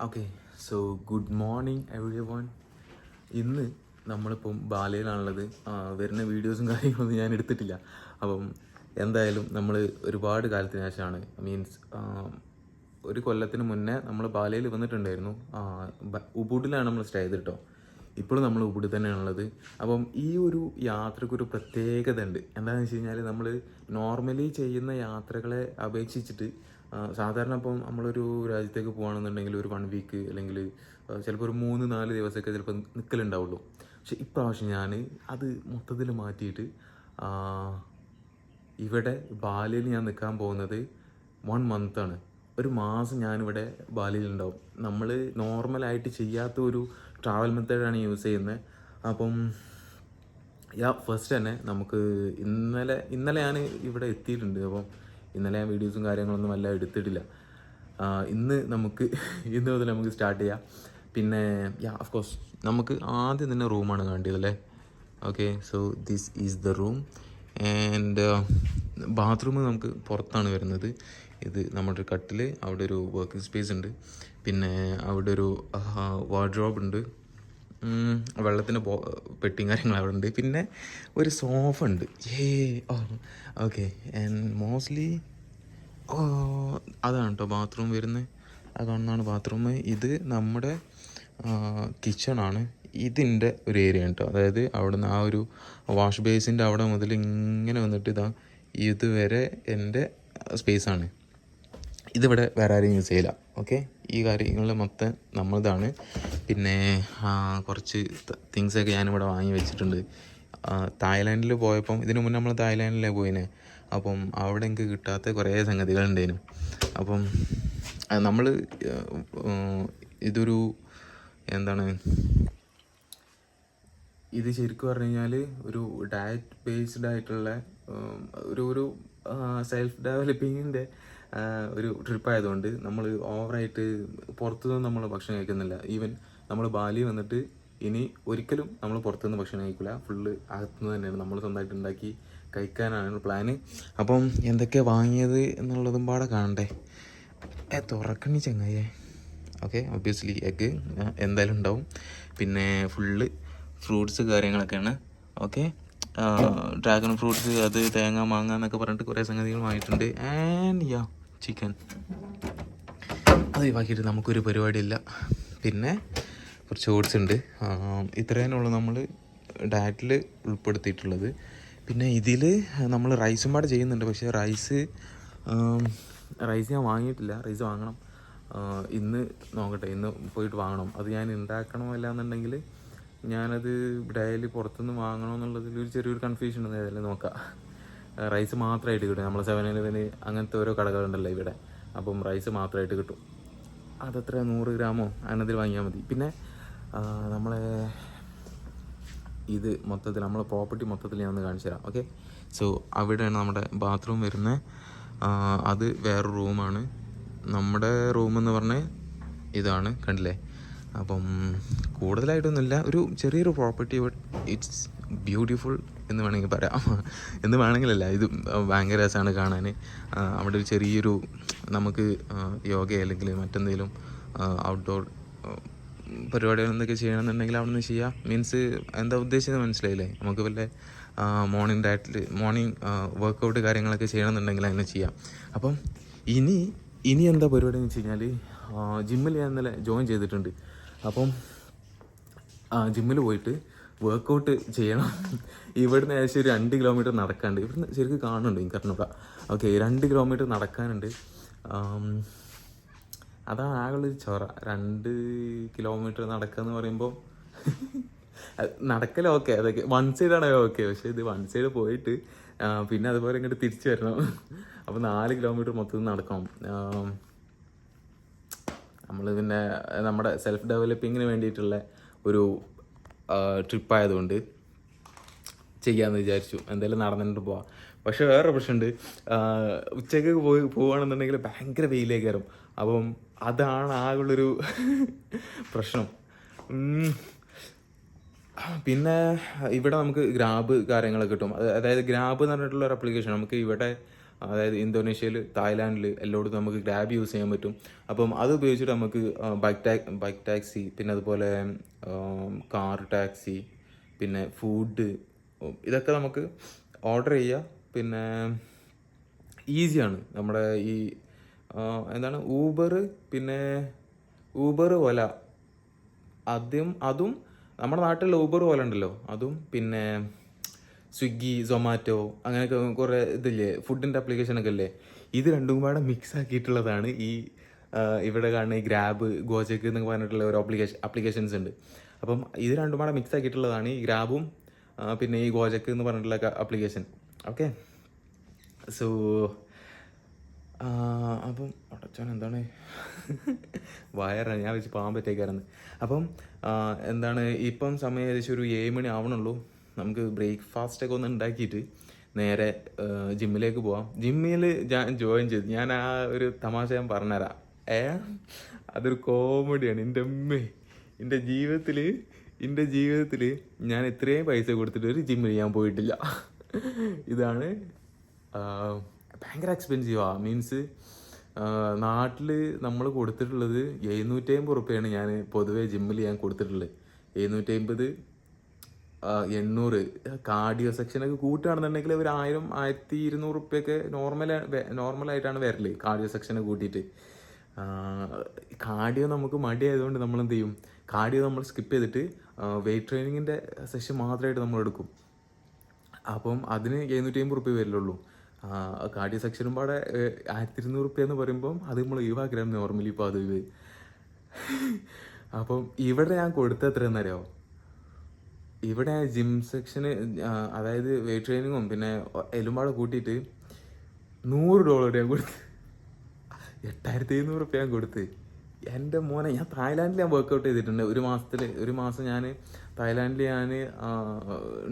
Okay, so good morning every one. ഇന്ന് നമ്മളിപ്പം ബാലയിലാണുള്ളത്. വരുന്ന വീഡിയോസും കാര്യങ്ങളൊന്നും ഞാൻ എടുത്തിട്ടില്ല. അപ്പം എന്തായാലും നമ്മൾ ഒരുപാട് കാലത്തിന് ശേഷമാണ്, മീൻസ് ഒരു കൊല്ലത്തിന് മുന്നേ നമ്മൾ ബാലയിൽ വന്നിട്ടുണ്ടായിരുന്നു. ഉബുഡിലാണ് നമ്മൾ സ്റ്റേ ചെയ്ത് കേട്ടോ. ഇപ്പോഴും നമ്മൾ ഉബുഡിൽ തന്നെയാണുള്ളത്. അപ്പം ഈ ഒരു യാത്രക്കൊരു പ്രത്യേകത ഉണ്ട്. എന്താണെന്ന് വെച്ച് കഴിഞ്ഞാൽ നമ്മൾ നോർമലി ചെയ്യുന്ന യാത്രകളെ അപേക്ഷിച്ചിട്ട് സാധാരണ ഇപ്പം നമ്മളൊരു രാജ്യത്തേക്ക് പോകുകയാണെന്നുണ്ടെങ്കിൽ ഒരു 1 വീക്ക് അല്ലെങ്കിൽ ചിലപ്പോൾ ഒരു 3-4 ദിവസമൊക്കെ ചിലപ്പോൾ നിൽക്കലുണ്ടാവുള്ളൂ. പക്ഷെ ഇപ്രാവശ്യം ഞാൻ അത് മൊത്തത്തിൽ മാറ്റിയിട്ട് ഇവിടെ ബാലിയിൽ ഞാൻ നിൽക്കാൻ പോകുന്നത് 1 മന്താണ്. ഒരു മാസം ഞാനിവിടെ ബാലിയിലുണ്ടാവും. നമ്മൾ നോർമലായിട്ട് ചെയ്യാത്ത ഒരു ട്രാവൽ മെത്തേഡാണ് യൂസ് ചെയ്യുന്നത്. അപ്പം ഫസ്റ്റ് തന്നെ നമുക്ക് ഇന്നലെ ഞാൻ ഇവിടെ എത്തിയിട്ടുണ്ട്. അപ്പം ഇന്നലെ ഞാൻ വീഡിയോസും കാര്യങ്ങളൊന്നും എല്ലാം എടുത്തിട്ടില്ല. ഇന്ന് മുതൽ നമുക്ക് സ്റ്റാർട്ട് ചെയ്യാം. പിന്നെ ഓഫ് കോഴ്സ് നമുക്ക് ആദ്യം തന്നെ റൂമാണ് കാണേണ്ടതല്ലേ. Okay, so this is the room and bathroom നമുക്ക് പുറത്താണ് വരുന്നത്. ഇത് നമ്മുടെ ഒരു കട്ടിൽ, അവിടെ ഒരു വർക്കിംഗ് സ്പേസ് ഉണ്ട്, പിന്നെ അവിടെ ഒരു വാർഡ്രോബ് ഉണ്ട്, വെള്ളത്തിൻ്റെ പെട്ടിയും കാര്യങ്ങൾ അവിടെ ഉണ്ട്, പിന്നെ ഒരു സോഫ ഉണ്ട്. ഓക്കെ, ആൻഡ് മോസ്റ്റ്ലി അതാണ് കേട്ടോ ബാത്റൂം വരുന്നത്. അത് കാണുന്നതാണ് ബാത്റൂം. ഇത് നമ്മുടെ കിച്ചണാണ്. ഇതിൻ്റെ ഒരു ഏരിയ കേട്ടോ. അതായത് അവിടെ നിന്ന് ആ ഒരു വാഷ് ബേസിൻ്റെ അവിടെ മുതൽ ഇങ്ങനെ വന്നിട്ട് ഇതുവരെ എൻ്റെ സ്പേസാണ്. ഇതിവിടെ വേറെ ആരെയും യൂസ് ചെയ്യില്ല. ഓക്കെ, ഈ കാര്യങ്ങൾ മൊത്തം നമ്മളതാണ്. പിന്നെ കുറച്ച് തിങ്സൊക്കെ ഞാനിവിടെ വാങ്ങി വെച്ചിട്ടുണ്ട്. തായ്ലാൻഡിൽ പോയപ്പം, ഇതിനു മുന്നേ നമ്മൾ തായ്ലാൻഡിലേ പോയിനെ. അപ്പം അവിടെ എനിക്ക് കിട്ടാത്ത കുറേ സംഗതികളുണ്ടായിരുന്നു. അപ്പം നമ്മൾ ഇതൊരു ഇത് ശരിക്കും പറഞ്ഞു കഴിഞ്ഞാൽ ഒരു ഡയറ്റ് ബേസ്ഡ് ആയിട്ടുള്ള ഒരു സെൽഫ് ഡെവലപ്പിങ്ങിൻ്റെ ഒരു ട്രിപ്പായതുകൊണ്ട് നമ്മൾ ഓവറായിട്ട് പുറത്തുനിന്ന് നമ്മൾ ഭക്ഷണം കഴിക്കുന്നില്ല. ഈവൻ നമ്മൾ ബാലി വന്നിട്ട് ഇനി ഒരിക്കലും നമ്മൾ പുറത്തുനിന്ന് ഭക്ഷണം കഴിക്കില്ല. ഫുള്ള് അകത്തുനിന്ന് തന്നെയാണ് നമ്മൾ സ്വന്തമായിട്ട് ഉണ്ടാക്കി കഴിക്കാനാണ് പ്ലാന്. അപ്പം എന്തൊക്കെയാണ് വാങ്ങിയത് എന്നുള്ളതും പാടെ കാണണ്ടേ. തുറക്കണി ചങ്ങായേ. ഓക്കെ, ഒബ്വിയസ്ലി എഗ്ഗ് എന്തായാലും ഉണ്ടാവും. പിന്നെ ഫുള്ള് ഫ്രൂട്ട്സ് കാര്യങ്ങളൊക്കെയാണ്. ഓക്കെ, ഡ്രാഗൺ ഫ്രൂട്ട്സ്, അത് തേങ്ങ മാങ്ങ എന്നൊക്കെ പറഞ്ഞിട്ട് കുറേ സംഗതികൾ വാങ്ങിയിട്ടുണ്ട്. ആൻഡ് ചിക്കൻ അത് ഒഴിവാക്കിയിട്ട് നമുക്കൊരു പരിപാടിയില്ല. പിന്നെ കുറച്ച് ഓട്സ് ഉണ്ട്. ഇത്രേനുള്ളൂ നമ്മൾ ഡയറ്റിൽ ഉൾപ്പെടുത്തിയിട്ടുള്ളത്. പിന്നെ ഇതിൽ നമ്മൾ റൈസും പാടെ ചെയ്യുന്നുണ്ട്. പക്ഷേ റൈസ് ഞാൻ വാങ്ങിയിട്ടില്ല. റൈസ് വാങ്ങണം. ഇന്ന് നോക്കട്ടെ, ഇന്ന് പോയിട്ട് വാങ്ങണം. അത് ഞാൻ ഉണ്ടാക്കണോ അല്ല എന്നുണ്ടെങ്കിൽ ഞാനത് ഡെയിലി പുറത്തുനിന്ന് വാങ്ങണോ എന്നുള്ളതിൽ ഒരു ചെറിയൊരു കൺഫ്യൂഷൻ ഉണ്ട്. ഏതായാലും നോക്കാം. റൈസ് മാത്രമായിട്ട് കിട്ടും. നമ്മളെ 7-Eleven അങ്ങനത്തെ ഓരോ കടകളുണ്ടല്ലോ ഇവിടെ. അപ്പം റൈസ് മാത്രമായിട്ട് കിട്ടും. അതത്ര 100 ഗ്രാമോ അതിനതിൽ വാങ്ങിയാൽ മതി. പിന്നെ നമ്മളെ ഇത് മൊത്തത്തിൽ നമ്മളെ പ്രോപ്പർട്ടി മൊത്തത്തിൽ ഞാൻ ഒന്ന് കാണിച്ചു തരാം. ഓക്കെ, സോ അവിടെയാണ് നമ്മുടെ ബാത്റൂം വരുന്നത്. അത് വേറൊരു റൂമാണ്. നമ്മുടെ റൂമെന്ന് പറഞ്ഞാൽ ഇതാണ്, കണ്ടില്ലേ. അപ്പം കൂടുതലായിട്ടൊന്നുമില്ല, ഒരു ചെറിയൊരു പ്രോപ്പർട്ടി, ബട്ട് ഇറ്റ്സ് ബ്യൂട്ടിഫുൾ എന്ന് വേണമെങ്കിൽ പറയാം. എന്ന് വേണമെങ്കിലല്ല, ഇത് ഭയങ്കര രസമാണ് കാണാൻ. അവിടെ ഒരു ചെറിയൊരു നമുക്ക് യോഗ അല്ലെങ്കിൽ മറ്റെന്തെങ്കിലും ഔട്ട്ഡോർ പരിപാടികൾ എന്തൊക്കെ ചെയ്യണമെന്നുണ്ടെങ്കിൽ അവിടെ നിന്ന് ചെയ്യാം. മീൻസ് എന്താ ഉദ്ദേശിച്ചത് മനസ്സിലായില്ലേ. നമുക്ക് വല്ല മോർണിംഗ് വർക്കൗട്ട് കാര്യങ്ങളൊക്കെ ചെയ്യണമെന്നുണ്ടെങ്കിൽ അങ്ങനെ ചെയ്യാം. അപ്പം ഇനി എന്താ പരിപാടി എന്ന് വെച്ച് കഴിഞ്ഞാൽ, ജിമ്മിൽ ഞാൻ ഇന്നലെ ജോയിൻ ചെയ്തിട്ടുണ്ട്. അപ്പം ജിമ്മിൽ പോയിട്ട് വർക്കൗട്ട് ചെയ്യണം. ഇവിടുന്ന് ഏകദേശം ഒരു 2 കിലോമീറ്റർ നടക്കാനുണ്ട്. ഇവിടുന്ന് ശരിക്കും കാണുന്നുണ്ട്, എനിക്ക് അറിഞ്ഞൂടാ. ഓക്കെ, 2 കിലോമീറ്റർ നടക്കാനുണ്ട്. അതാണ് ആകുള്ളൊരു ചോറ. 2 കിലോമീറ്റർ നടക്കുക എന്ന് പറയുമ്പോൾ നടക്കലോ ഓക്കെ, അതൊക്കെ 1 സൈഡാണോ ഓക്കെ. പക്ഷേ ഇത് 1 സൈഡ് പോയിട്ട് പിന്നെ അതുപോലെ ഇങ്ങോട്ട് തിരിച്ചു വരണം. അപ്പോൾ 4 കിലോമീറ്റർ മൊത്തത്തിൽ നടക്കണം. നമ്മൾ പിന്നെ നമ്മുടെ സെൽഫ് ഡെവലപ്പിങ്ങിന് വേണ്ടിയിട്ടുള്ള ഒരു ട്രിപ്പായതുകൊണ്ട് ചെയ്യാമെന്ന് വിചാരിച്ചു. എന്തായാലും നടന്നിട്ട് പോവാം. പക്ഷേ വേറെ പ്രശ്നമുണ്ട്. ഉച്ചയ്ക്ക് പോവുകയാണെന്നുണ്ടെങ്കിൽ ഭയങ്കര വെയിലേക്ക് കയറും. അപ്പം അതാണ് ആകുള്ളൊരു പ്രശ്നം. പിന്നെ ഇവിടെ നമുക്ക് ഗ്രാബ് കാര്യങ്ങളൊക്കെ കിട്ടും. അതായത് ഗ്രാബ് എന്ന് പറഞ്ഞിട്ടുള്ള ഒരു ആപ്ലിക്കേഷൻ നമുക്ക് ഇവിടെ അതായത് ഇന്തോനേഷ്യയിൽ, തായ്ലാൻഡിൽ എല്ലായിടത്തും നമുക്ക് ഗ്രാബ് യൂസ് ചെയ്യാൻ പറ്റും. അപ്പം അത് ഉപയോഗിച്ചിട്ട് നമുക്ക് ബൈക്ക് ടാക്സി, പിന്നെ അതുപോലെ കാർ ടാക്സി, പിന്നെ ഫുഡ്, ഇതൊക്കെ നമുക്ക് ഓർഡർ ചെയ്യാം. പിന്നെ ഈസിയാണ്. നമ്മുടെ ഈ എന്താണ് ഊബർ, പിന്നെ ഊബർ, ഓല, അതും നമ്മുടെ നാട്ടിലുള്ള ഊബർ പോലെ ഉണ്ടല്ലോ, അതും പിന്നെ സ്വിഗ്ഗി, സൊമാറ്റോ, അങ്ങനെയൊക്കെ കുറേ ഇതില്ലേ, ഫുഡിൻ്റെ ആപ്ലിക്കേഷനൊക്കെ അല്ലേ, ഇത് രണ്ടും കൂടെ മിക്സ് ആക്കിയിട്ടുള്ളതാണ് ഈ ഇവിടെ കാണുന്ന ഈ ഗ്രാബ്, ഗോജക്ക് എന്നൊക്കെ പറഞ്ഞിട്ടുള്ള ഒരു ആപ്ലിക്കേഷൻസ് ഉണ്ട്. അപ്പം ഇത് രണ്ടും കൂടെ മിക്സ് ആക്കിയിട്ടുള്ളതാണ് ഈ ഗ്രാബും പിന്നെ ഈ ഗോജക്ക് എന്ന് പറഞ്ഞിട്ടുള്ള ആപ്ലിക്കേഷൻ. ഓക്കെ, സോ അപ്പം അടച്ചാൻ എന്താണ് വയറാണ്, ഞാൻ വെച്ച് പോകാൻ പറ്റേക്കായിരുന്നു. അപ്പം എന്താണ്, ഇപ്പം സമയം ഏകദേശം ഒരു 7 മണി ആവണുള്ളൂ. നമുക്ക് ബ്രേക്ക്ഫാസ്റ്റൊക്കെ ഒന്ന് ഉണ്ടാക്കിയിട്ട് നേരെ ജിമ്മിലേക്ക് പോവാം. ജിമ്മിൽ ഞാൻ ജോയിൻ ചെയ്തു. ഞാൻ ആ ഒരു തമാശ ഞാൻ പറഞ്ഞുതരാം. അതൊരു കോമഡിയാണ്. എൻ്റെ ജീവിതത്തിൽ ഞാൻ ഇത്രയും പൈസ കൊടുത്തിട്ട് ഒരു ജിമ്മിൽ ഞാൻ പോയിട്ടില്ല. ഇതാണ് ഭയങ്കര എക്സ്പെൻസീവാണ്. മീൻസ് നാട്ടിൽ നമ്മൾ കൊടുത്തിട്ടുള്ളത് 750 റുപ്യാണ് ഞാൻ പൊതുവേ ജിമ്മിൽ ഞാൻ കൊടുത്തിട്ടുള്ളത്. 750, 800. കാർഡിയോ സെക്ഷനൊക്കെ കൂട്ടുകയാണെന്നുണ്ടെങ്കിൽ ഒരു 1000, 1200 റുപ്യൊക്കെ നോർമലായിട്ടാണ് വരല്, കാർഡിയോ സെക്ഷനെ കൂട്ടിയിട്ട്. കാർഡിയോ നമുക്ക് മടിയായതുകൊണ്ട് നമ്മൾ എന്ത് ചെയ്യും, കാർഡിയോ നമ്മൾ സ്കിപ്പ് ചെയ്തിട്ട് വെയിറ്റ് ട്രെയിനിങ്ങിൻ്റെ സെഷൻ മാത്രമായിട്ട് നമ്മൾ എടുക്കും. അപ്പം അതിന് 750 റുപ്യ വരില്ലുള്ളൂ. കാർഡിയോ സെക്ഷനും പാടെ 1200 റുപ്യ എന്ന് പറയുമ്പം അത് നമ്മൾ ഒഴിവാക്കണം നോർമലി പതിവ്. അപ്പം ഇവിടെ ഞാൻ കൊടുത്ത എത്രയെന്നറിയോ, ഇവിടെ ജിം സെക്ഷന്, അതായത് വെയിറ്റ് ട്രെയിനിങ്ങും പിന്നെ എലുമ്പാടെ കൂട്ടിയിട്ട് $100 ഞാൻ കൊടുത്ത്, 8500 റുപ്യ ഞാൻ കൊടുത്ത്. എൻ്റെ മോനെ, ഞാൻ തായ്ലാൻഡിൽ ഞാൻ വർക്കൗട്ട് ചെയ്തിട്ടുണ്ട്. ഒരു മാസം ഞാൻ തായ്ലാൻഡിൽ ഞാൻ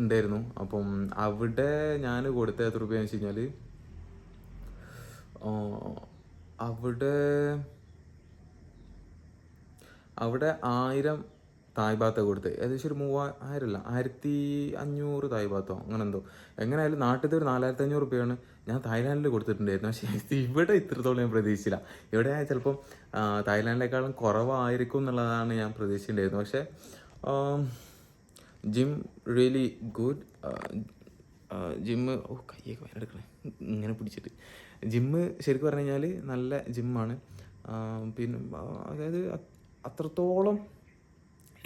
ഉണ്ടായിരുന്നു. അപ്പം അവിടെ ഞാൻ കൊടുത്ത എത്ര റുപ്യാന്ന് വെച്ച് കഴിഞ്ഞാൽ, അവിടെ 1000 തായ് ബാത്ത കൊടുത്ത്, ഏകദേശം ഒരു 3000 1500 തായ് ബാത്തോ അങ്ങനെ എന്തോ. എങ്ങനെയായാലും നാട്ടിലത്തെ ഒരു 4500 റുപ്യാണ് ഞാൻ തായ്ലാൻഡിൽ കൊടുത്തിട്ടുണ്ടായിരുന്നു. പക്ഷേ ഇവിടെ ഇത്രത്തോളം ഞാൻ പ്രതീക്ഷിച്ചില്ല. ഇവിടെ ചിലപ്പം തായ്ലാൻഡിനേക്കാളും കുറവായിരിക്കും എന്നുള്ളതാണ് ഞാൻ പ്രതീക്ഷിച്ചിട്ടുണ്ടായിരുന്നു. പക്ഷേ ജിം റിയലി ഗുഡ്. ജിമ്മ് കയ്യൊക്കെ വയറെടുക്കണേ ഇങ്ങനെ പിടിച്ചിട്ട്. ജിമ്മ് ശരിക്കും പറഞ്ഞു കഴിഞ്ഞാൽ നല്ല ജിമ്മാണ്. പിന്നെ അതായത് അത്രത്തോളം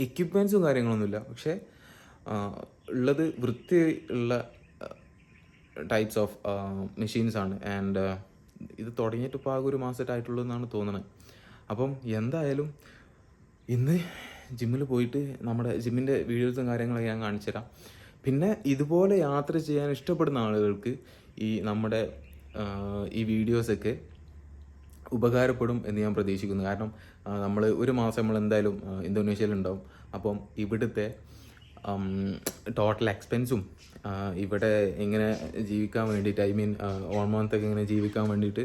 എക്യുപ്മെൻറ്റ്സും കാര്യങ്ങളൊന്നുമില്ല, പക്ഷേ ഉള്ളത് വൃത്തി ഉള്ള ടൈപ്സ് ഓഫ് മെഷീൻസാണ്. ആൻഡ് ഇത് തുടങ്ങിയിട്ട് ഇപ്പോൾ ആകെ ഒരു മാസമായിട്ടുള്ളൂ എന്നാണ് തോന്നുന്നത്. അപ്പം എന്തായാലും ഇന്ന് ജിമ്മിൽ പോയിട്ട് നമ്മുടെ ജിമ്മിൻ്റെ വീഡിയോസും കാര്യങ്ങളൊക്കെ ഞാൻ കാണിച്ചു തരാം. പിന്നെ ഇതുപോലെ യാത്ര ചെയ്യാൻ ഇഷ്ടപ്പെടുന്ന ആളുകൾക്ക് നമ്മുടെ ഈ വീഡിയോസൊക്കെ ഉപകാരപ്പെടും എന്ന് ഞാൻ പ്രതീക്ഷിക്കുന്നു. കാരണം നമ്മൾ ഒരു മാസം നമ്മൾ എന്തായാലും ഇന്തോനേഷ്യയിലുണ്ടാവും. അപ്പം ഇവിടുത്തെ ടോട്ടൽ എക്സ്പെൻസും ഇവിടെ എങ്ങനെ ജീവിക്കാൻ വേണ്ടിയിട്ട്, ഐ മീൻ 1 മന്തൊക്കെ എങ്ങനെ ജീവിക്കാൻ വേണ്ടിയിട്ട്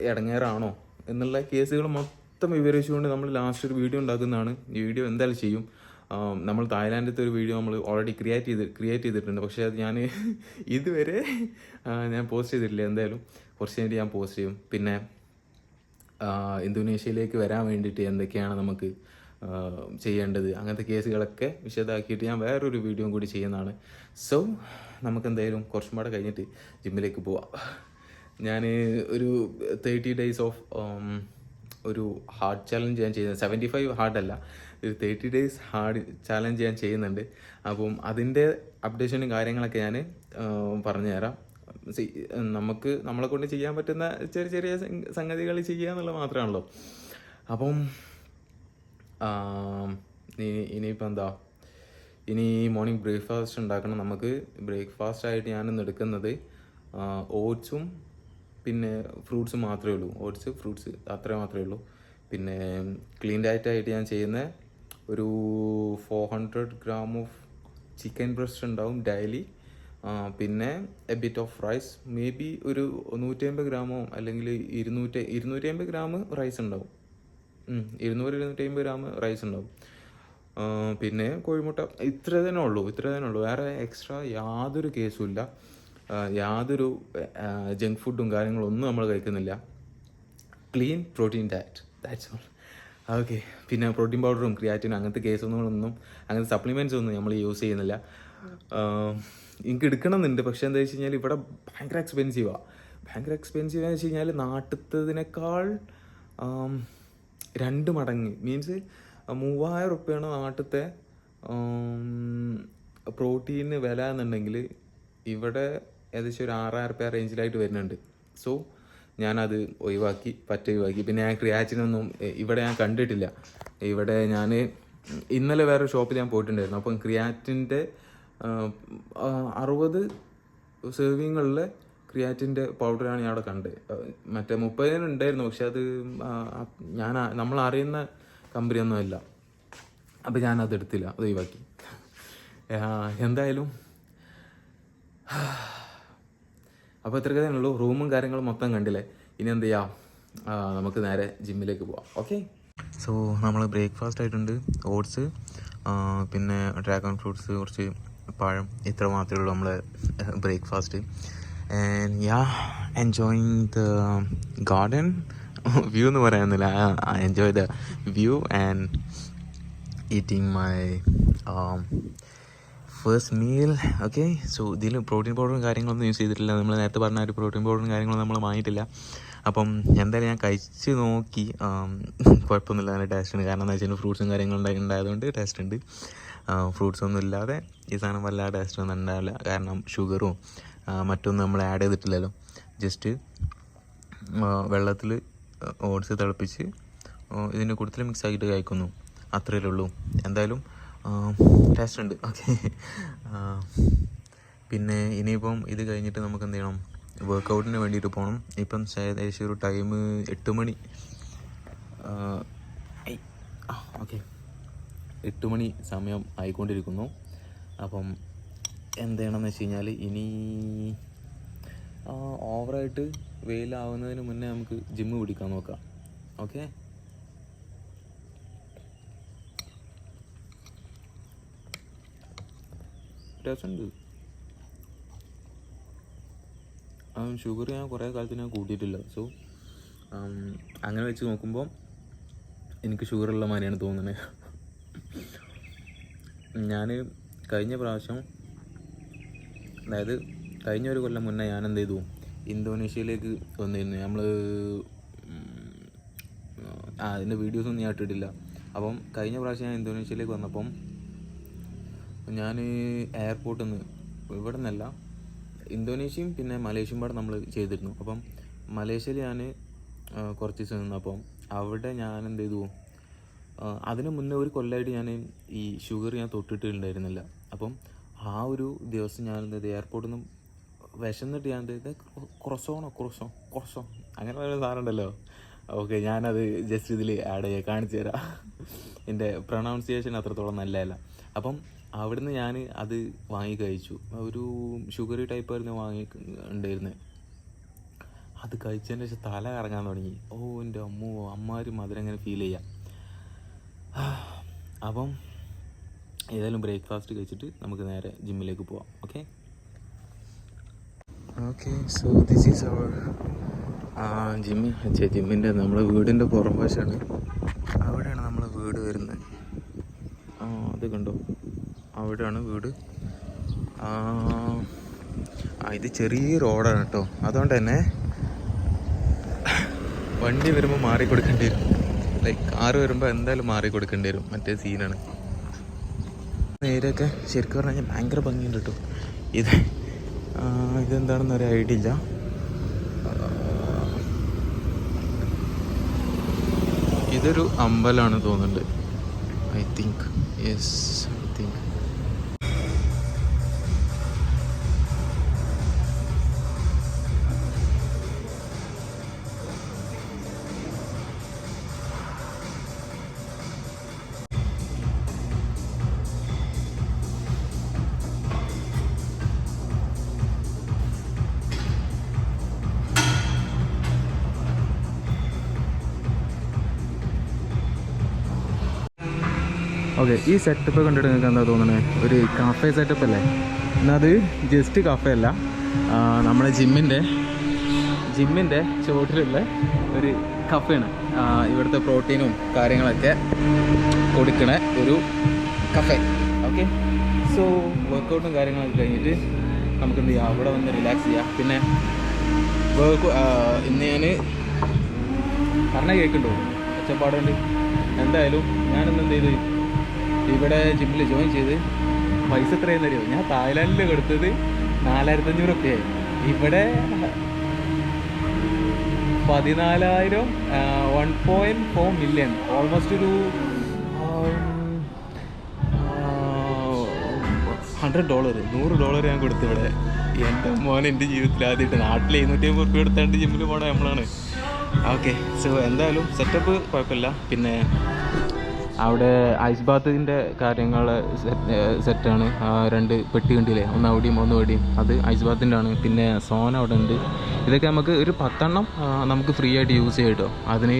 ഇടങ്ങേറാണോ എന്നുള്ള കേസുകൾ മൊത്തം വിവരിച്ചുകൊണ്ട് നമ്മൾ ലാസ്റ്റ് ഒരു വീഡിയോ ഉണ്ടാക്കുന്നതാണ്. ഈ വീഡിയോ എന്തായാലും ചെയ്യും. നമ്മൾ തായ്ലാൻഡിലത്തെ ഒരു വീഡിയോ നമ്മൾ ഓൾറെഡി ക്രിയേറ്റ് ചെയ്തിട്ടുണ്ട്. പക്ഷേ അത് ഞാൻ ഇതുവരെ ഞാൻ പോസ്റ്റ് ചെയ്തിട്ടില്ല. എന്തായാലും കുറച്ച് കഴിഞ്ഞിട്ട് ഞാൻ പോസ്റ്റ് ചെയ്യും. പിന്നെ ഇന്തോനേഷ്യയിലേക്ക് വരാൻ വേണ്ടിയിട്ട് എന്തൊക്കെയാണ് നമുക്ക് ചെയ്യേണ്ടത്, അങ്ങനത്തെ കേസുകളൊക്കെ വിശദമാക്കിയിട്ട് ഞാൻ വേറൊരു വീഡിയോ കൂടി ചെയ്യുന്നതാണ്. സോ നമുക്കെന്തായാലും കുറച്ചും കൂടെ കഴിഞ്ഞിട്ട് ജിമ്മിലേക്ക് പോവാം. ഞാൻ ഒരു 30 days ഓഫ് ഒരു ഹാർഡ് ചാലഞ്ച് ഞാൻ ചെയ്യുന്നത്. 75 ഹാർഡല്ല, ഒരു 30 days ഹാർഡ് ചാലഞ്ച് ഞാൻ ചെയ്യുന്നുണ്ട്. അപ്പം അതിൻ്റെ അപ്ഡേഷനും കാര്യങ്ങളൊക്കെ ഞാൻ പറഞ്ഞു തരാം. നമുക്ക് നമ്മളെ കൊണ്ട് ചെയ്യാൻ പറ്റുന്ന ചെറിയ ചെറിയ സംഗതികൾ ചെയ്യുക എന്നുള്ളത് മാത്രമാണല്ലോ. അപ്പം ഇനിയിപ്പോൾ എന്താ, ഇനി മോർണിംഗ് ബ്രേക്ക്ഫാസ്റ്റ് ഉണ്ടാക്കണം. നമുക്ക് ബ്രേക്ക്ഫാസ്റ്റായിട്ട് ഞാനിന്ന് എടുക്കുന്നത് ഓട്സും പിന്നെ ഫ്രൂട്ട്സും മാത്രമേ ഉള്ളൂ. ഓട്സ്, ഫ്രൂട്ട്സ് അത്രേ മാത്രമേ ഉള്ളൂ. പിന്നെ ക്ലീൻ ഡയറ്റായിട്ട് ഞാൻ ചെയ്യുന്ന ഒരു 400 gram ഓഫ് ചിക്കൻ ബ്രസ്റ്റ് ഉണ്ടാവും ഡെയിലി. പിന്നെ a bit of rice, may be ഒരു 150 ഗ്രാമോ അല്ലെങ്കിൽ 250 ഗ്രാം റൈസ് ഉണ്ടാവും. 200-250 ഗ്രാം റൈസ് ഉണ്ടാവും. പിന്നെ കോഴിമുട്ട, ഇത്ര തന്നെ ഉള്ളൂ. വേറെ എക്സ്ട്രാ യാതൊരു കേസും ഇല്ല. യാതൊരു ജങ്ക് ഫുഡും കാര്യങ്ങളൊന്നും നമ്മൾ കഴിക്കുന്നില്ല. Clean protein diet, that's all. Okay. പിന്നെ പ്രോട്ടീൻ പൗഡറും ക്രിയാറ്റിനും അങ്ങനത്തെ കേസൊന്നും അങ്ങനത്തെ സപ്ലിമെൻറ്റ്സ് ഒന്നും നമ്മൾ യൂസ് ചെയ്യുന്നില്ല. എനിക്ക് എടുക്കണമെന്നുണ്ട്, പക്ഷേ എന്താ വെച്ച് കഴിഞ്ഞാൽ ഇവിടെ ഭയങ്കര എക്സ്പെൻസീവാണ്. ഭയങ്കര എക്സ്പെൻസീവാന്ന് വെച്ച് കഴിഞ്ഞാൽ നാട്ടിലത്തേതിനേക്കാൾ 2 മടങ്ങ്, മീൻസ് 3000 റുപ്യാണ് നാട്ടിലത്തെ പ്രോട്ടീന് വില എന്നുണ്ടെങ്കിൽ ഇവിടെ ഏകദേശം ഒരു 6000 റുപ്യ റേഞ്ചിലായിട്ട് വരുന്നുണ്ട്. സോ ഞാനത് ഒഴിവാക്കി. പിന്നെ ഞാൻ ക്രിയാറ്റിനൊന്നും ഇവിടെ ഞാൻ കണ്ടിട്ടില്ല. ഇവിടെ ഞാൻ ഇന്നലെ വേറെ ഷോപ്പിൽ ഞാൻ പോയിട്ടുണ്ടായിരുന്നു. അപ്പം ക്രിയാറ്റിൻ്റെ 60 സെർവിങ്ങുകളിലെ ക്രിയാറ്റിൻ്റെ പൗഡറാണ് ഞാൻ അവിടെ കണ്ടത്. മറ്റേ 30 ഉണ്ടായിരുന്നു, പക്ഷെ അത് നമ്മൾ അറിയുന്ന കമ്പനിയൊന്നും അല്ല. അപ്പം ഞാനത് എടുത്തില്ല, അത് ഒഴിവാക്കി. എന്തായാലും അപ്പോൾ ഇത്രയൊക്കെ ഉള്ളൂ. റൂമും കാര്യങ്ങളും മൊത്തം കണ്ടില്ലേ. ഇനി എന്ത് ചെയ്യാം, നമുക്ക് നേരെ ജിമ്മിലേക്ക് പോവാം. ഓക്കെ. സോ നമ്മൾ ബ്രേക്ക്ഫാസ്റ്റ് ആയിട്ടുണ്ട്. ഓട്സ്, പിന്നെ ഡ്രാഗൺ ഫ്രൂട്ട്സ്, കുറച്ച് പഴം, ഇത്ര മാത്രമേ ഉള്ളൂ നമ്മളെ breakfast. And enjoying the garden view എന്ന് പറയാനില്ല. Enjoy the view and eating my first meal. Okay. So ഇതിൽ പ്രോട്ടീൻ പൗഡറും കാര്യങ്ങളൊന്നും യൂസ് ചെയ്തിട്ടില്ല. നമ്മൾ നേരത്തെ പറഞ്ഞ ഒരു പ്രോട്ടീൻ പൗഡറും കാര്യങ്ങളൊന്നും നമ്മൾ വാങ്ങിയിട്ടില്ല. അപ്പം എന്തായാലും ഞാൻ കഴിച്ച് നോക്കി, കുഴപ്പമൊന്നുമില്ല, നല്ല ടേസ്റ്റ് ഉണ്ട്. കാരണം എന്താ വെച്ചാൽ ഫ്രൂട്ട്സും കാര്യങ്ങളും ഉണ്ടായതുകൊണ്ട് ടേസ്റ്റ് ഉണ്ട്. ഫ്രൂട്ട്സ് ഒന്നും ഇല്ലാതെ ഈ സാധനം വല്ലാതെ ടേസ്റ്റ് ഒന്നും ഉണ്ടാവില്ല. കാരണം ഷുഗറും മറ്റൊന്നും നമ്മൾ ആഡ് ചെയ്തിട്ടില്ലല്ലോ. ജസ്റ്റ് വെള്ളത്തിൽ ഓട്സ് തിളപ്പിച്ച് ഇതിൻ്റെ കൂട്ടത്തിൽ മിക്സ് ആക്കിയിട്ട് കഴിക്കുന്നു, അത്രയേ ഉള്ളൂ. എന്തായാലും ടേസ്റ്റ് ഉണ്ട്. ഓക്കെ. പിന്നെ ഇനിയിപ്പം ഇത് കഴിഞ്ഞിട്ട് നമുക്ക് എന്ത് ചെയ്യണം, വർക്കൗട്ടിന് വേണ്ടിയിട്ട് പോകണം. ഇപ്പം ഏകദേശം ഒരു ടൈം 8 മണി. ഓക്കെ, 8 മണി സമയം ആയിക്കൊണ്ടിരിക്കുന്നു. അപ്പം എന്ത് ചെയ്യണമെന്ന് വെച്ച് കഴിഞ്ഞാൽ ഇനി ഓവറായിട്ട് വെയിലാവുന്നതിന് മുന്നേ നമുക്ക് ജിമ്മ് പിടിക്കാൻ നോക്കാം. ഓക്കെ. രസമുണ്ട്. ഷുഗർ ഞാൻ കുറേ കാലത്ത് ഞാൻ കൂട്ടിയിട്ടില്ല. സോ അങ്ങനെ വെച്ച് നോക്കുമ്പോൾ എനിക്ക് ഷുഗറുള്ള മാതിരിയാണ് തോന്നുന്നത്. ഞാൻ കഴിഞ്ഞ പ്രാവശ്യം, അതായത് കഴിഞ്ഞ ഒരു കൊല്ലം മുന്നേ ഞാൻ എന്ത് ചെയ്തു, ഇന്തോനേഷ്യയിലേക്ക് വന്നിരുന്നു. നമ്മൾ അതിൻ്റെ വീഡിയോസൊന്നും ഞാൻ ഇട്ടിട്ടില്ല. അപ്പം കഴിഞ്ഞ പ്രാവശ്യം ഞാൻ ഇന്തോനേഷ്യയിലേക്ക് വന്നപ്പം ഞാൻ എയർപോർട്ടിൽ നിന്ന്, ഇവിടെ നിന്നല്ല, ഇന്തോനേഷ്യയും പിന്നെ മലേഷ്യയും പാടെ നമ്മൾ ചെയ്തിരുന്നു. അപ്പം മലേഷ്യയിൽ ഞാൻ കുറച്ച് ദിവസം നിന്നപ്പം അവിടെ ഞാൻ എന്ത് ചെയ്തു, അതിന് മുന്നേ ഒരു കൊല്ലമായിട്ട് ഞാൻ ഈ ഷുഗർ ഞാൻ തൊട്ടിട്ടുണ്ടായിരുന്നില്ല. അപ്പം ആ ഒരു ദിവസം ഞാൻ എന്ത് ചെയ്തു, എയർപോർട്ടിൽ നിന്നും വിശന്നിട്ട് ഞാൻ എന്ത് ചെയ്ത് കുറച്ചോ അങ്ങനെ ഒരു സാധനം ഉണ്ടല്ലോ. ഓക്കെ, ഞാനത് ജസ്റ്റ് ഇതിൽ ആഡ് ചെയ്യാൻ കാണിച്ചു തരാം. എൻ്റെ പ്രൊണൗൺസിയേഷൻ അത്രത്തോളം നല്ലതല്ല. അപ്പം അവിടുന്ന് ഞാൻ അത് വാങ്ങി കഴിച്ചു. ഒരു ഷുഗറി ടൈപ്പായിരുന്നു ഉണ്ടായിരുന്നത്. അത് കഴിച്ചതിന് ശേഷം തല കറങ്ങാൻ തുടങ്ങി. എൻ്റെ അമ്മാര് മധുരം ഇങ്ങനെ ഫീൽ ചെയ്യാം. അപ്പം ഏതായാലും ബ്രേക്ക്ഫാസ്റ്റ് കഴിച്ചിട്ട് നമുക്ക് നേരെ ജിമ്മിലേക്ക് പോവാം. Okay. So this is our ജിമ്മിൻ്റെ നമ്മളെ വീടിൻ്റെ പുറംവശമാണ്. അവിടെയാണ് നമ്മളെ വീട് വരുന്നത്. അത് കണ്ടോ, അവിടെയാണ് വീട്. ഇത് ചെറിയ റോഡാണ് കേട്ടോ. അതുകൊണ്ട് തന്നെ വണ്ടി വരുമ്പോൾ മാറിക്കൊടുക്കേണ്ടി വരും. ലൈക്ക് കാറ് വരുമ്പോൾ എന്തായാലും മാറിക്കൊടുക്കേണ്ടി വരും. മറ്റേ സീനാണ്. ഏരിയൊക്കെ ശരിക്കും പറഞ്ഞു കഴിഞ്ഞാൽ ഭയങ്കര ഭംഗിയുണ്ട് കേട്ടോ. ഇതെന്താണെന്ന് ഒരു ഐഡിയ ഇല്ല. ഇതൊരു അമ്പലമാണ് തോന്നുന്നുണ്ട്. I think. ഓക്കെ, ഈ സെറ്റപ്പ് കണ്ടിട്ട് നിങ്ങൾക്ക് എന്താ തോന്നുന്നത്? ഒരു കഫേ സെറ്റപ്പ് അല്ലേ? എന്നാൽ അത് ജസ്റ്റ് കഫേ അല്ല, നമ്മുടെ ജിമ്മിൻ്റെ ചുവട്ടിലുള്ള ഒരു കഫേയാണ്. ഇവിടുത്തെ പ്രോട്ടീനും കാര്യങ്ങളൊക്കെ കൊടുക്കണ ഒരു കഫേ. ഓക്കെ, സോ വർക്കൗട്ടും കാര്യങ്ങളൊക്കെ കഴിഞ്ഞിട്ട് നമുക്ക് എന്ത് ചെയ്യാം, അവിടെ വന്ന് റിലാക്സ് ചെയ്യാം. പിന്നെ ഇന്ന് ഞാൻ പറഞ്ഞ കേൾക്കുന്നുണ്ടോ, ഒച്ചപ്പാടുണ്ട്. എന്തായാലും ഞാനിന്ന് എന്ത് ചെയ്ത് ഇവിടെ ജിമ്മിൽ ജോയിൻ ചെയ്ത് പൈസ എത്രയെന്ന് അറിയോ? ഞാൻ തായ്ലാൻഡിൽ കൊടുത്തത് 4500 റുപ്യയായി. ഇവിടെ 14,000, 1.4 മില്യൺ, ഓൾമോസ്റ്റ് ഒരു $100, $100 ഞാൻ കൊടുത്തു ഇവിടെ. എൻ്റെ മോൻ എൻ്റെ ജീവിതത്തിൽ ആദ്യമായിട്ട് നാട്ടിൽ 750 റുപ്യ എടുത്താണ്ട് ജിമ്മിൽ പോകണ നമ്മളാണ്. ഓക്കെ, സോ എന്തായാലും സെറ്റപ്പ് കുഴപ്പമില്ല. പിന്നെ അവിടെ ഐസ് ബാത്തിൻ്റെ കാര്യങ്ങൾ സെറ്റാണ്. 2 പെട്ടി കണ്ടില്ലേ, ഒന്ന് അവിടെയും ഒന്ന് ഇവിടെയും, അത് ഐസ് ബാത്തിൻ്റെ ആണ്. പിന്നെ സോന അവിടെ ഉണ്ട്. ഇതൊക്കെ നമുക്ക് ഒരു 10 എണ്ണം നമുക്ക് ഫ്രീ ആയിട്ട് യൂസ് ചെയ്യാം കേട്ടോ. അതിന്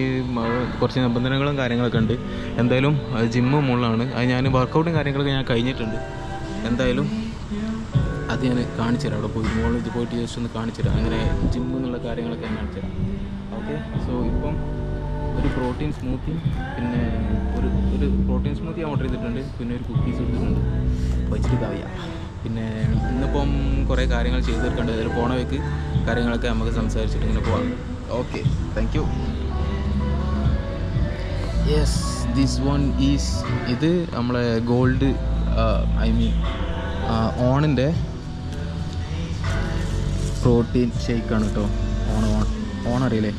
കുറച്ച് നിബന്ധനകളും കാര്യങ്ങളൊക്കെ ഉണ്ട്. എന്തായാലും ജിമ്മ് മുകളിലാണ്. അത് ഞാൻ വർക്കൗട്ടും കാര്യങ്ങളൊക്കെ ഞാൻ കഴിഞ്ഞിട്ടുണ്ട്. എന്തായാലും അത് ഞാൻ കാണിച്ചു തരാം. അവിടെ പോയി മുകളിൽ പോയിട്ട് ജസ്റ്റ് ഒന്ന് കാണിച്ചു തരാം, അങ്ങനെ ജിമ്മ് എന്നുള്ള കാര്യങ്ങളൊക്കെ ഞാൻ കാണിച്ചു തരാം. ഓക്കെ, സോ ഇപ്പം ഒരു പ്രോട്ടീൻ സ്മൂത്തി, പിന്നെ ഒരു പ്രോട്ടീൻ സ്മൂത്തി ഓർഡർ ചെയ്തിട്ടുണ്ട്. പിന്നെ ഒരു കുക്കീസ് എടുത്തിട്ടുണ്ട്, വച്ചിട്ട് കവിയാം. പിന്നെ ഇന്നിപ്പം കുറേ കാര്യങ്ങൾ ചെയ്ത് തീർക്കേണ്ടത്, അതിൽ പോണ വയ്ക്ക് കാര്യങ്ങളൊക്കെ നമുക്ക് സംസാരിച്ചിട്ട് ഇങ്ങനെ പോവാം. Okay, thank you. Yes, this one is, ഇത് നമ്മളെ ഗോൾഡ് ഓണിൻ്റെ പ്രോട്ടീൻ ഷെയ്ക്കാണ് കേട്ടോ. ഓൺ അറിയില്ലേ?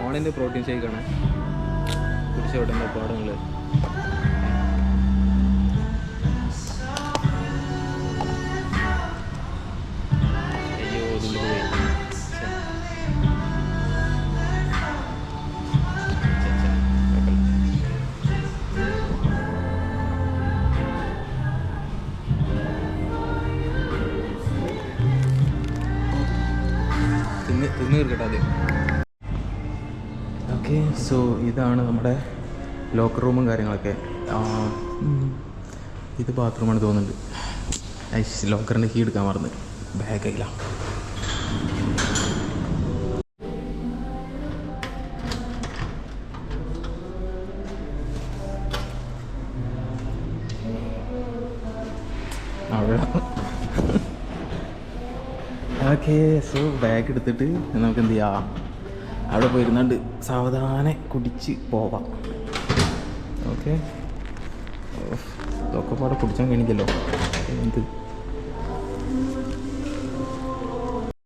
ഓണിൻ്റെ പ്രോട്ടീൻ ഷെയ്ക്കാണ്. കുടിച്ചോട്ടെ പാടങ്ങൾ. അയ്യോ, ഇതിൻ്റെ പോയി. തിന്ന് തീർക്കട്ടെ ആദ്യം. ഓക്കെ, സോ ഇതാണ് നമ്മുടെ ലോക്കർ റൂമും കാര്യങ്ങളൊക്കെ. ഇത് ബാത്റൂമാണ് തോന്നുന്നുണ്ട്. ലോക്കറിൻ്റെ കീ എടുക്കാൻ മറന്ന് ബാഗില്ല. ഓക്കെ, സോ ബാഗ് എടുത്തിട്ട് നമുക്ക് എന്ത് ചെയ്യാം, അവിടെ പോയിരുന്നുണ്ട് സാവധാനം കുടിച്ച് പോവാം. ഓക്കെ, ഇതൊക്കെ പാടെ കുടിച്ചാൽ കഴിഞ്ഞില്ലല്ലോ എന്ത്.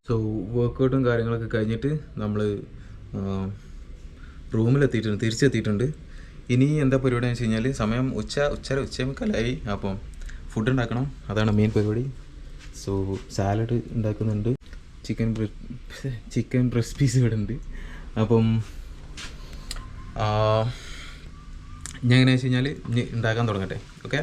സോ വർക്കൗട്ടും കാര്യങ്ങളൊക്കെ കഴിഞ്ഞിട്ട് നമ്മൾ റൂമിലെത്തിയിട്ടുണ്ട്, തിരിച്ചെത്തിയിട്ടുണ്ട്. ഇനി എന്താ പരിപാടി എന്ന് വെച്ച് കഴിഞ്ഞാൽ സമയം ഉച്ചമുക്കാലായി. അപ്പം ഫുഡ് ഉണ്ടാക്കണം, അതാണ് മെയിൻ പരിപാടി. സോ സാലഡ് ഉണ്ടാക്കുന്നുണ്ട്, ചിക്കൻ ബ്രസ്റ്റ് പീസ് ഇവിടെ ഉണ്ട്. അപ്പം ഞാൻ എങ്ങനെയാണെന്ന് വെച്ച് കഴിഞ്ഞാൽ ഇനി ഉണ്ടാക്കാൻ തുടങ്ങട്ടെ. ഓക്കെ.